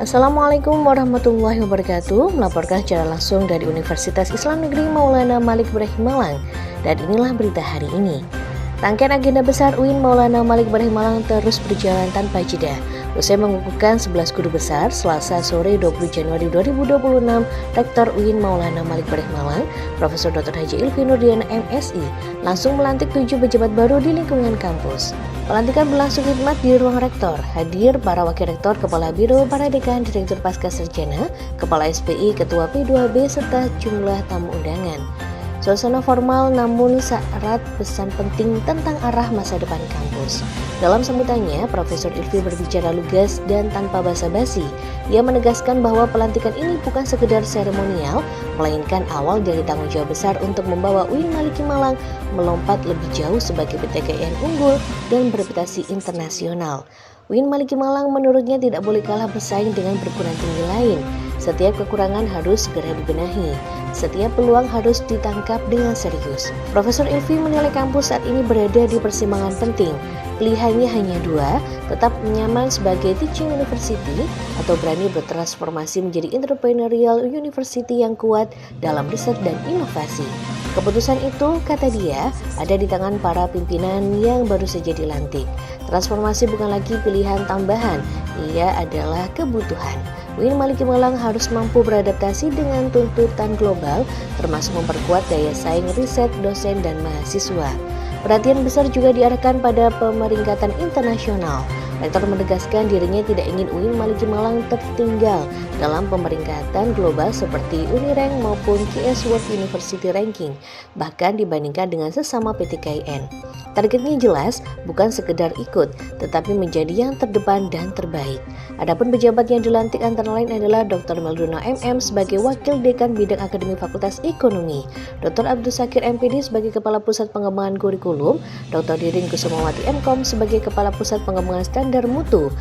Assalamualaikum warahmatullahi wabarakatuh. Melaporkan secara langsung dari Universitas Islam Negeri Maulana Malik Ibrahim Malang. Dan inilah berita hari ini. Rangkaian agenda besar UIN Maulana Malik Ibrahim Malang terus berjalan tanpa jeda. Usai mengukuhkan 11 guru besar, Selasa sore 20 Januari 2026, Rektor UIN Maulana Malik Ibrahim Malang, Profesor Dr. Haji Ilvi Nurdiana MSI, langsung melantik 7 pejabat baru di lingkungan kampus. Pelantikan berlangsung khidmat di ruang rektor. Hadir para wakil rektor, kepala biro, para dekan, direktur pasca sarjana, kepala SPI, ketua P2B, serta jumlah tamu undangan. Suasana formal namun syarat pesan penting tentang arah masa depan kampus. Dalam sambutannya, Profesor Ilvi berbicara lugas dan tanpa basa-basi. Ia menegaskan bahwa pelantikan ini bukan sekedar seremonial, melainkan awal dari tanggung jawab besar untuk membawa UIN Maliki Malang melompat lebih jauh sebagai PTKIN unggul dan bereputasi internasional. UIN Maliki Malang menurutnya tidak boleh kalah bersaing dengan perguruan tinggi lain. Setiap kekurangan harus segera dibenahi. Setiap peluang harus ditangkap dengan serius. Profesor Ilvi menilai kampus saat ini berada di persimpangan penting. Pilihannya hanya dua, tetap nyaman sebagai teaching university atau berani bertransformasi menjadi entrepreneurial university yang kuat dalam riset dan inovasi. Keputusan itu, kata dia, ada di tangan para pimpinan yang baru saja dilantik. Transformasi bukan lagi pilihan tambahan, ia adalah kebutuhan. UIN Maliki Malang harus mampu beradaptasi dengan tuntutan global, termasuk memperkuat daya saing riset, dosen, dan mahasiswa. Perhatian besar juga diarahkan pada pemeringkatan internasional. Rektor menegaskan dirinya tidak ingin UIN Maliki Malang tertinggal dalam pemeringkatan global seperti Unirank maupun QS World University Ranking, bahkan dibandingkan dengan sesama PTKIN. Targetnya jelas, bukan sekedar ikut, tetapi menjadi yang terdepan dan terbaik. Adapun pejabat yang dilantik antara lain adalah Dr. Melduna MM sebagai Wakil Dekan Bidang Akademi Fakultas Ekonomi, Dr. Abdul Sakir MPD sebagai Kepala Pusat Pengembangan Kurikulum, Dr. Dirin Kusumawati MKom sebagai Kepala Pusat Pengembangan Standar Mutu,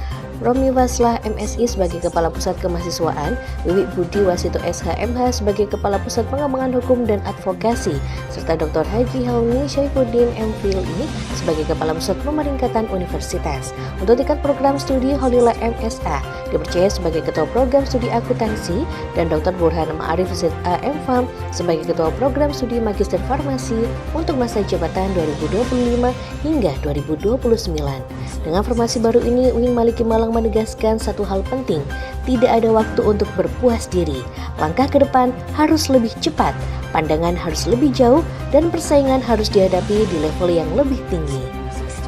Romi Waslah MSI sebagai Kepala Pusat Kemahasiswaan, Wiwi Budi Wasito SHMH sebagai Kepala Pusat Pengembangan Hukum dan Advokasi, serta Dr. Haji Hauni Syaifuddin MPhil sebagai Kepala Pusat Pemeringkatan Universitas. Untuk tingkat program studi Holila MSA dipercaya sebagai Ketua Program Studi Akuntansi dan Dr. Burhan Ma'arif ZA MFAM sebagai Ketua Program Studi Magister Farmasi untuk masa jabatan 2025 hingga 2029. Dengan formasi baru ini, UIN Maliki Malang menegaskan satu hal penting, tidak ada waktu untuk berpuas diri. Langkah ke depan harus lebih cepat, pandangan harus lebih jauh, dan persaingan harus dihadapi di level yang lebih tinggi.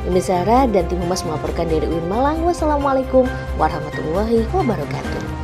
Ini Sarah dan tim Humas melaporkan dari UIN Malang. Wassalamualaikum warahmatullahi wabarakatuh.